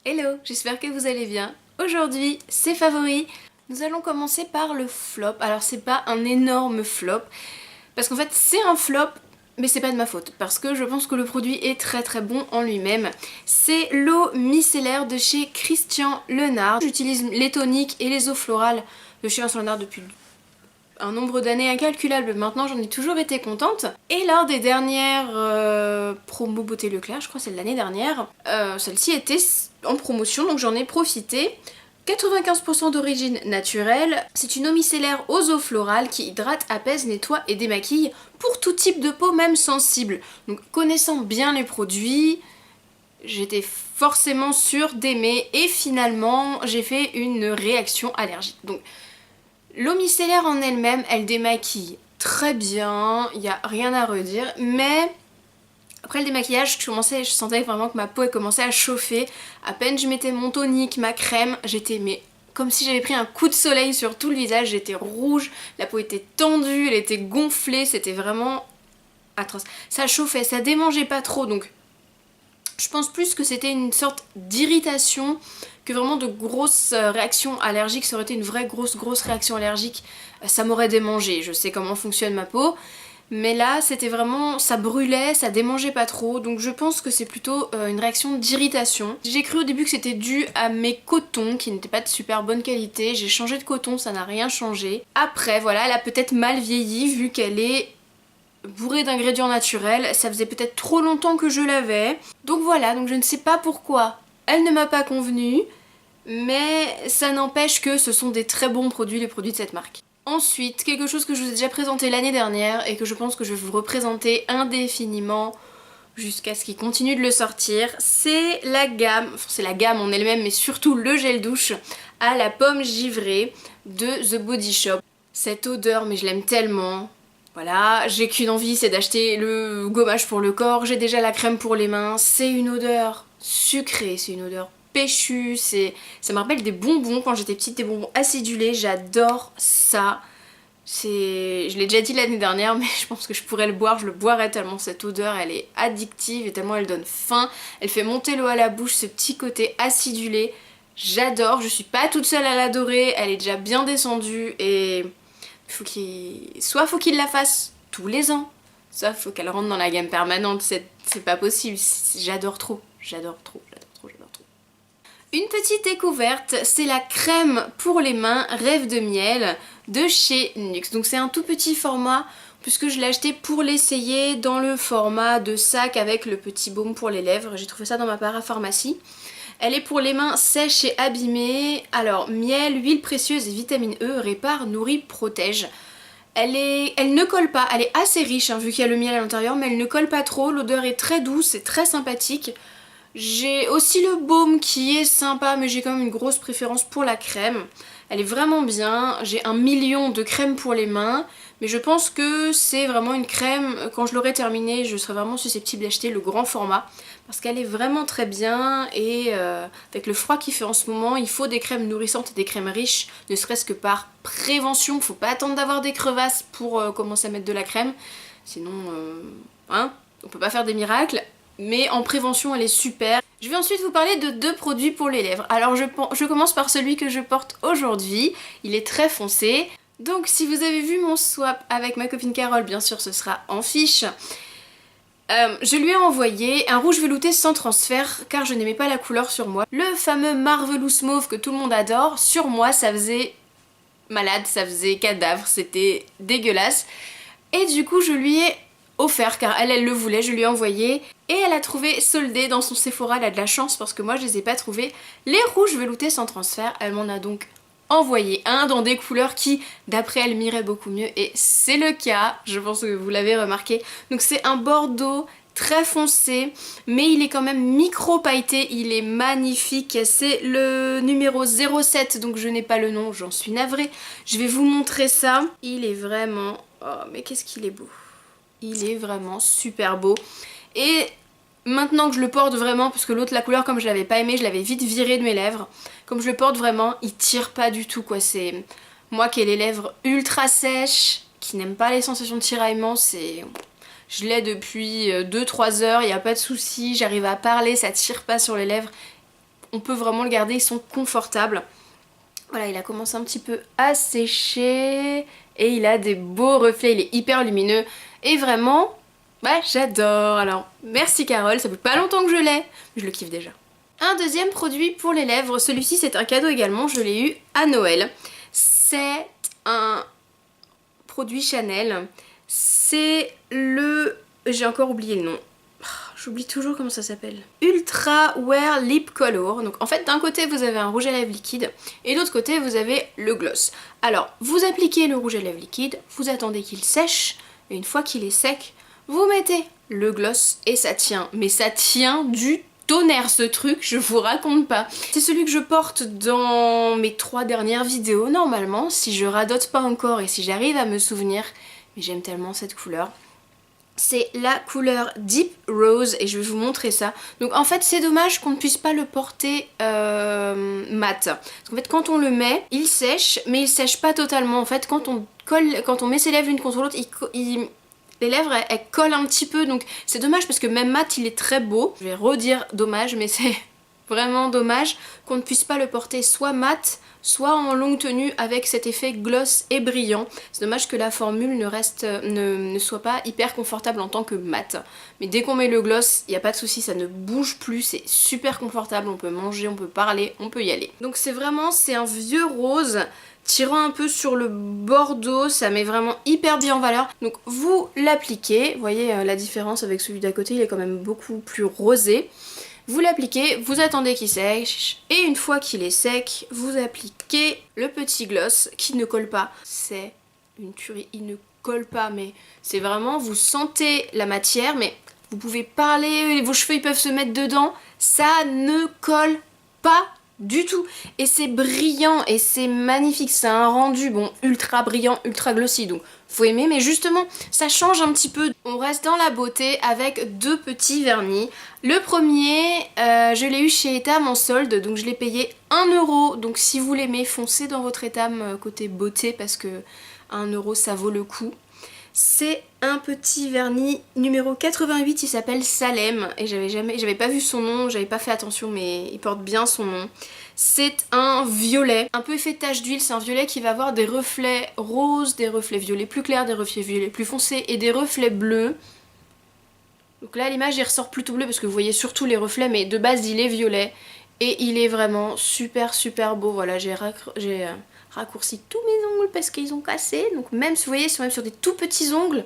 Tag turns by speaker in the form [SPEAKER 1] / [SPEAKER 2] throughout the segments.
[SPEAKER 1] Hello, j'espère que vous allez bien. Aujourd'hui, c'est Favori. Nous allons commencer par le flop. Alors c'est pas un énorme flop, parce qu'en fait c'est un flop, mais c'est pas de ma faute, parce que je pense que le produit est très bon en lui-même. C'est l'eau micellaire de chez Christian Lenard. J'utilise les toniques et les eaux florales de chez Vincent Lenard depuis un nombre d'années incalculable. Maintenant j'en ai toujours été contente. Et lors des dernières promos Beauté Leclerc, je crois que c'est l'année dernière, celle-ci était en promotion, donc j'en ai profité. 95% d'origine naturelle, c'est une eau micellaire aux eaux florales qui hydrate, apaise, nettoie et démaquille pour tout type de peau, même sensible. Donc connaissant bien les produits, j'étais forcément sûre d'aimer et finalement j'ai fait une réaction allergique. Donc l'eau micellaire en elle-même, elle démaquille très bien, il n'y a rien à redire, mais après le démaquillage, je sentais vraiment que ma peau elle commençait à chauffer. À peine je mettais mon tonique, ma crème, j'étais comme si j'avais pris un coup de soleil sur tout le visage, j'étais rouge, la peau était tendue, elle était gonflée, c'était vraiment atroce. Ça chauffait, ça démangeait pas trop, donc je pense plus que c'était une sorte d'irritation que vraiment de grosses réactions allergiques. Ça aurait été une vraie grosse réaction allergique, ça m'aurait démangé. Je sais comment fonctionne ma peau. Mais là, c'était vraiment, ça brûlait, ça démangeait pas trop, donc je pense que c'est plutôt une réaction d'irritation. J'ai cru au début que c'était dû à mes cotons qui n'étaient pas de super bonne qualité. J'ai changé de coton, ça n'a rien changé. Après, voilà, elle a peut-être mal vieilli vu qu'elle est bourrée d'ingrédients naturels. Ça faisait peut-être trop longtemps que je l'avais. Donc voilà, donc je ne sais pas pourquoi elle ne m'a pas convenu, mais ça n'empêche que ce sont des très bons produits, les produits de cette marque. Ensuite, quelque chose que je vous ai déjà présenté l'année dernière et que je pense que je vais vous représenter indéfiniment jusqu'à ce qu'il continue de le sortir, c'est la gamme, enfin c'est la gamme en elle-même, mais surtout le gel douche à la pomme givrée de The Body Shop. Cette odeur, mais je l'aime tellement. Voilà, j'ai qu'une envie, c'est d'acheter le gommage pour le corps, j'ai déjà la crème pour les mains, c'est une odeur sucrée, c'est une odeur péchu, ça me rappelle des bonbons quand j'étais petite, des bonbons acidulés, j'adore ça. Je l'ai déjà dit l'année dernière, mais je pense que je pourrais le boire, je le boirais tellement cette odeur, elle est addictive et tellement elle donne faim, elle fait monter l'eau à la bouche, ce petit côté acidulé, j'adore, je suis pas toute seule à l'adorer, elle est déjà bien descendue et soit faut qu'il la fasse tous les ans, soit faut qu'elle rentre dans la gamme permanente, c'est pas possible, j'adore trop. Une petite découverte, c'est la crème pour les mains Rêve de miel de chez NYX. Donc c'est un tout petit format puisque je l'ai acheté pour l'essayer dans le format de sac avec le petit baume pour les lèvres. J'ai trouvé ça dans ma parapharmacie. Elle est pour les mains sèches et abîmées. Alors miel, huile précieuse et vitamine E, répare, nourrit, protège. Elle ne colle pas, elle est assez riche hein, vu qu'il y a le miel à l'intérieur, mais elle ne colle pas trop. L'odeur est très douce et très sympathique. J'ai aussi le baume qui est sympa, mais j'ai quand même une grosse préférence pour la crème. Elle est vraiment bien, j'ai 1 million de crèmes pour les mains, mais je pense que c'est vraiment une crème, quand je l'aurai terminée, je serai vraiment susceptible d'acheter le grand format, parce qu'elle est vraiment très bien, et avec le froid qu'il fait en ce moment, il faut des crèmes nourrissantes et des crèmes riches, ne serait-ce que par prévention. Faut pas attendre d'avoir des crevasses pour commencer à mettre de la crème, sinon, hein, on peut pas faire des miracles. Mais en prévention elle est super. Je vais ensuite vous parler de 2 produits pour les lèvres. Alors je commence par celui que je porte aujourd'hui, il est très foncé. Donc si vous avez vu mon swap avec ma copine Carole, bien sûr ce sera en fiche. Je lui ai envoyé un rouge velouté sans transfert car je n'aimais pas la couleur sur moi. Le fameux Marvelous Mauve que tout le monde adore, sur moi ça faisait malade, ça faisait cadavre, c'était dégueulasse. Et du coup je lui ai offert car elle le voulait, je lui ai envoyé et elle a trouvé soldé dans son Sephora. Elle a de la chance parce que moi je les ai pas trouvés, les rouges veloutés sans transfert. Elle m'en a donc envoyé un dans des couleurs qui d'après elle m'iraient beaucoup mieux et c'est le cas, je pense que vous l'avez remarqué. Donc c'est un bordeaux très foncé mais il est quand même micro pailleté, il est magnifique, c'est le numéro 07 donc je n'ai pas le nom, j'en suis navrée. Je vais vous montrer ça, il est vraiment, oh mais qu'est-ce qu'il est beau. Il est vraiment super beau. Et maintenant que je le porte vraiment, parce que l'autre, la couleur, comme je l'avais pas aimé, je l'avais vite viré de mes lèvres. Comme je le porte vraiment, il tire pas du tout quoi. C'est moi qui ai les lèvres ultra sèches, qui n'aime pas les sensations de tiraillement, je l'ai depuis 2-3 heures, il n'y a pas de souci, j'arrive à parler, ça tire pas sur les lèvres. on peut vraiment le garder, ils sont confortables. Voilà, il a commencé un petit peu à sécher et il a des beaux reflets, il est hyper lumineux et vraiment, bah j'adore. Alors merci Carole, ça fait pas longtemps que je l'ai, mais je le kiffe déjà. Un deuxième produit pour les lèvres, celui-ci c'est un cadeau également, je l'ai eu à Noël. C'est un produit Chanel, c'est le... j'ai encore oublié le nom. J'oublie toujours comment ça s'appelle. Ultra Wear Lip Color. Donc en fait d'un côté vous avez un rouge à lèvres liquide et de l'autre côté vous avez le gloss. Alors vous appliquez le rouge à lèvres liquide, vous attendez qu'il sèche et une fois qu'il est sec, vous mettez le gloss et ça tient. Mais ça tient du tonnerre ce truc, je vous raconte pas. C'est celui que je porte dans mes 3 dernières vidéos normalement, si je radote pas encore et si j'arrive à me souvenir. Mais j'aime tellement cette couleur. C'est la couleur Deep Rose et je vais vous montrer ça. Donc en fait c'est dommage qu'on ne puisse pas le porter mat. Parce qu'en fait quand on le met, il sèche mais il sèche pas totalement. En fait quand on met ses lèvres l'une contre l'autre, les lèvres elles collent un petit peu, donc c'est dommage parce que même mat il est très beau. Je vais redire dommage, mais c'est vraiment dommage qu'on ne puisse pas le porter soit mat, soit en longue tenue avec cet effet gloss et brillant. C'est dommage que la formule ne soit pas hyper confortable en tant que mat. Mais dès qu'on met le gloss, il n'y a pas de souci, ça ne bouge plus, c'est super confortable, on peut manger, on peut parler, on peut y aller. Donc c'est un vieux rose tirant un peu sur le bordeaux, ça met vraiment hyper bien en valeur. Donc vous l'appliquez, vous voyez la différence avec celui d'à côté, il est quand même beaucoup plus rosé. Vous l'appliquez, vous attendez qu'il sèche, et une fois qu'il est sec, vous appliquez le petit gloss qui ne colle pas. C'est une tuerie, il ne colle pas, mais c'est vraiment, vous sentez la matière, mais vous pouvez parler, vos cheveux ils peuvent se mettre dedans, ça ne colle pas du tout. Et c'est brillant et c'est magnifique, c'est un rendu bon ultra brillant, ultra glossy, donc faut aimer, mais justement ça change un petit peu. On reste dans la beauté avec 2 petits vernis. Le premier, je l'ai eu chez Etam en solde, donc je l'ai payé 1 €. Donc si vous l'aimez, foncez dans votre Etam côté beauté parce que 1 € ça vaut le coup. C'est un petit vernis numéro 88, il s'appelle Salem et j'avais pas vu son nom, j'avais pas fait attention mais il porte bien son nom. C'est un violet, un peu effet tache d'huile, c'est un violet qui va avoir des reflets roses, des reflets violets plus clairs, des reflets violets plus foncés et des reflets bleus. Donc là l'image il ressort plutôt bleu parce que vous voyez surtout les reflets, mais de base il est violet et il est vraiment super beau. Voilà, j'ai raccourci tous mes ongles parce qu'ils ont cassé, donc même si vous voyez c'est même sur des tout petits ongles,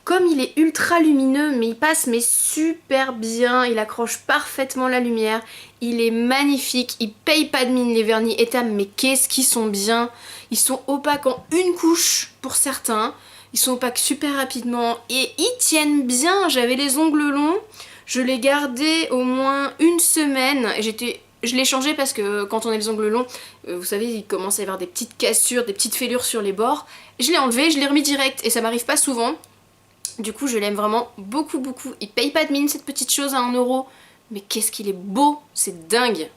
[SPEAKER 1] comme il est ultra lumineux mais il passe mais super bien, il accroche parfaitement la lumière, il est magnifique, il paye pas de mine les vernis Etam, mais qu'est-ce qu'ils sont bien, ils sont opaques en une couche pour certains, ils sont opaques super rapidement et ils tiennent bien. J'avais les ongles longs, je les gardais au moins 1 semaine et je l'ai changé parce que quand on a les ongles longs, vous savez, il commence à y avoir des petites cassures, des petites fêlures sur les bords. Je l'ai enlevé, je l'ai remis direct et ça m'arrive pas souvent. Du coup, je l'aime vraiment beaucoup. Il paye pas de mine cette petite chose à 1 €. Mais qu'est-ce qu'il est beau, c'est dingue.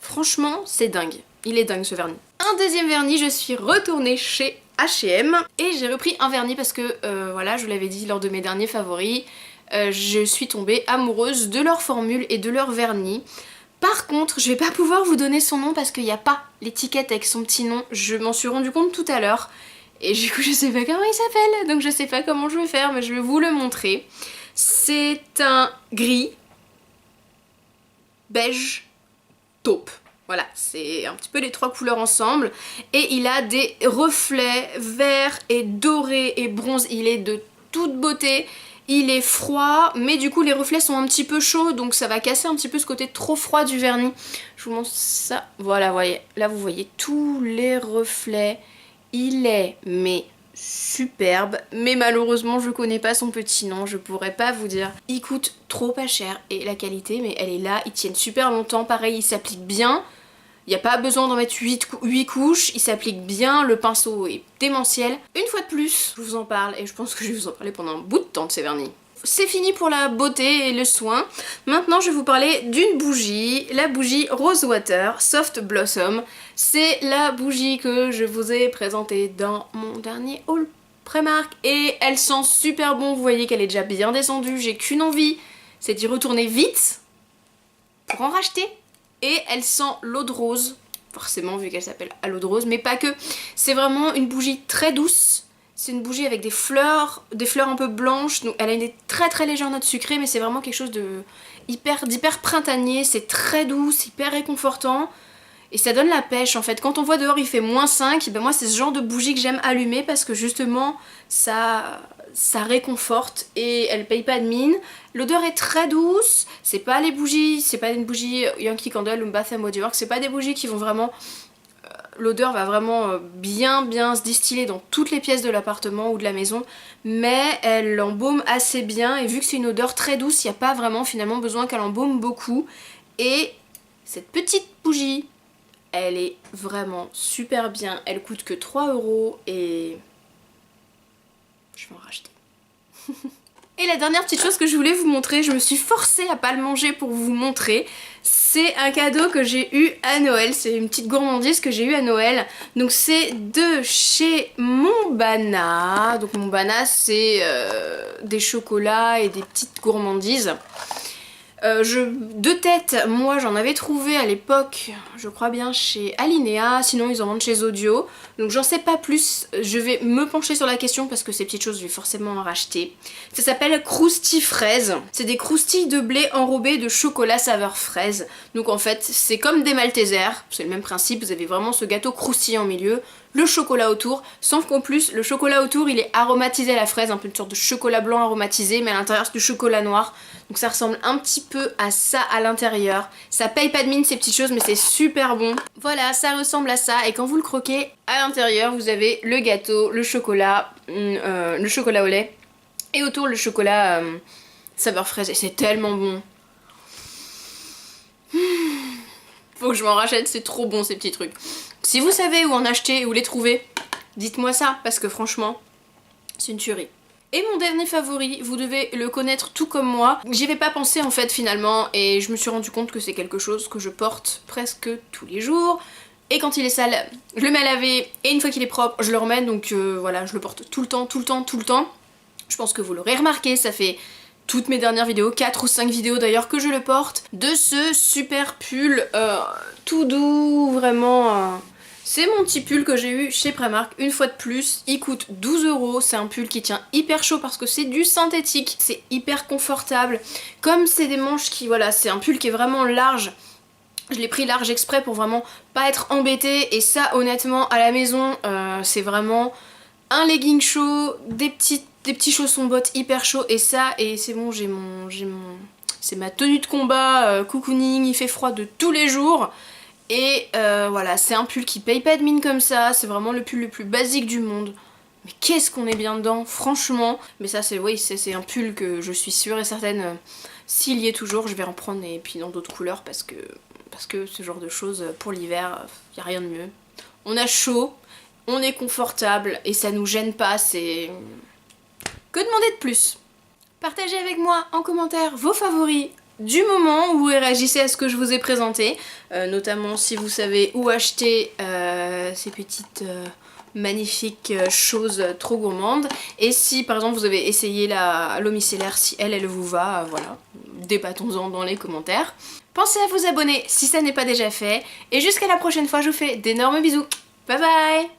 [SPEAKER 1] Franchement, c'est dingue. Il est dingue ce vernis. Un deuxième vernis, je suis retournée chez H&M et j'ai repris un vernis parce que, voilà, je vous l'avais dit lors de mes derniers favoris, je suis tombée amoureuse de leur formule et de leur vernis. Par contre, je vais pas pouvoir vous donner son nom parce qu'il n'y a pas l'étiquette avec son petit nom. Je m'en suis rendu compte tout à l'heure. Et du coup, je sais pas comment il s'appelle. Donc je sais pas comment je vais faire, mais je vais vous le montrer. C'est un gris, beige, taupe. Voilà, c'est un petit peu les 3 couleurs ensemble. Et il a des reflets verts et dorés et bronze. Il est de toute beauté. Il est froid, mais du coup les reflets sont un petit peu chauds, donc ça va casser un petit peu ce côté trop froid du vernis. Je vous montre ça. Voilà, voyez, là vous voyez tous les reflets. Il est mais superbe, mais malheureusement je connais pas son petit nom, je pourrais pas vous dire. Il coûte trop pas cher et la qualité, mais elle est là, ils tiennent super longtemps. Pareil, il s'applique bien. Il n'y a pas besoin d'en mettre 8 couches, il s'applique bien, le pinceau est démentiel. Une fois de plus, je vous en parle et je pense que je vais vous en parler pendant un bout de temps de ces vernis. C'est fini pour la beauté et le soin. Maintenant je vais vous parler d'une bougie, la bougie Rosewater Soft Blossom. C'est la bougie que je vous ai présentée dans mon dernier haul Primark et elle sent super bon, vous voyez qu'elle est déjà bien descendue. J'ai qu'une envie, c'est d'y retourner vite pour en racheter et elle sent l'eau de rose, forcément vu qu'elle s'appelle à l'eau de rose, mais pas que. C'est vraiment une bougie très douce. C'est une bougie avec des fleurs un peu blanches, donc elle a une très très légère note sucrée, mais c'est vraiment quelque chose d'hyper printanier, c'est très doux, c'est hyper réconfortant. Et ça donne la pêche en fait. Quand on voit dehors il fait -5, ben moi c'est ce genre de bougie que j'aime allumer parce que justement ça réconforte et elle paye pas de mine. L'odeur est très douce, c'est pas les bougies, c'est pas une bougie Yankee Candle ou Bath & Body Works, c'est pas des bougies qui vont vraiment... L'odeur va vraiment bien se distiller dans toutes les pièces de l'appartement ou de la maison, mais elle embaume assez bien et vu que c'est une odeur très douce, il n'y a pas vraiment finalement besoin qu'elle embaume beaucoup. Et cette petite bougie, elle est vraiment super bien, elle coûte que 3 € et je vais en racheter. Et la dernière petite chose que je voulais vous montrer, je me suis forcée à pas le manger pour vous montrer, c'est un cadeau que j'ai eu à Noël, c'est une petite gourmandise que j'ai eu à Noël. Donc c'est de chez Monbana, donc Monbana c'est des chocolats et des petites gourmandises. De tête, moi j'en avais trouvé à l'époque, je crois bien chez Alinea, sinon ils en vendent chez Audio. Donc j'en sais pas plus, je vais me pencher sur la question parce que ces petites choses je vais forcément en racheter. Ça s'appelle Croustilles Fraises. C'est des croustilles de blé enrobées de chocolat saveur fraise. Donc en fait c'est comme des Maltesers, c'est le même principe, vous avez vraiment ce gâteau croustillant en milieu, le chocolat autour, sauf qu'en plus le chocolat autour il est aromatisé à la fraise, un peu une sorte de chocolat blanc aromatisé, mais à l'intérieur c'est du chocolat noir. Donc ça ressemble un petit peu à ça à l'intérieur. Ça paye pas de mine ces petites choses mais c'est super bon. Voilà, ça ressemble à ça et quand vous le croquez, à l'intérieur vous avez le gâteau, le chocolat au lait et autour le chocolat saveur fraise et c'est tellement bon. Faut que je m'en rachète, c'est trop bon ces petits trucs. Si vous savez où en acheter, où les trouver, dites-moi ça parce que franchement, c'est une tuerie. Et mon dernier favori, vous devez le connaître tout comme moi. J'y avais pas pensé en fait finalement et je me suis rendu compte que c'est quelque chose que je porte presque tous les jours. Et quand il est sale, je le mets à laver et une fois qu'il est propre, je le remets. Donc voilà, je le porte tout le temps. Je pense que vous l'aurez remarqué, ça fait toutes mes dernières vidéos, 4 ou 5 vidéos d'ailleurs que je le porte. De ce super pull tout doux, vraiment... C'est mon petit pull que j'ai eu chez Primark, une fois de plus, il coûte 12 €, c'est un pull qui tient hyper chaud parce que c'est du synthétique, c'est hyper confortable. Comme c'est des manches qui, voilà, c'est un pull qui est vraiment large, je l'ai pris large exprès pour vraiment pas être embêtée et ça honnêtement à la maison c'est vraiment un legging chaud, des petits chaussons bottes hyper chauds et ça, et c'est bon, c'est ma tenue de combat, cocooning, il fait froid de tous les jours. Et voilà, c'est un pull qui paye pas de mine comme ça, c'est vraiment le pull le plus basique du monde. Mais qu'est-ce qu'on est bien dedans, franchement. Mais ça c'est, oui, c'est un pull que je suis sûre et certaine, s'il y est toujours, je vais en prendre et puis dans d'autres couleurs parce que ce genre de choses, pour l'hiver, y a rien de mieux. On a chaud, on est confortable et ça nous gêne pas, c'est... Que demander de plus? Partagez avec moi en commentaire vos favoris du moment où vous réagissez à ce que je vous ai présenté, notamment si vous savez où acheter ces petites magnifiques choses trop gourmandes, et si par exemple vous avez essayé l'eau micellaire, si elle vous va, voilà, débattons-en dans les commentaires. Pensez à vous abonner si ça n'est pas déjà fait, et jusqu'à la prochaine fois je vous fais d'énormes bisous, bye bye.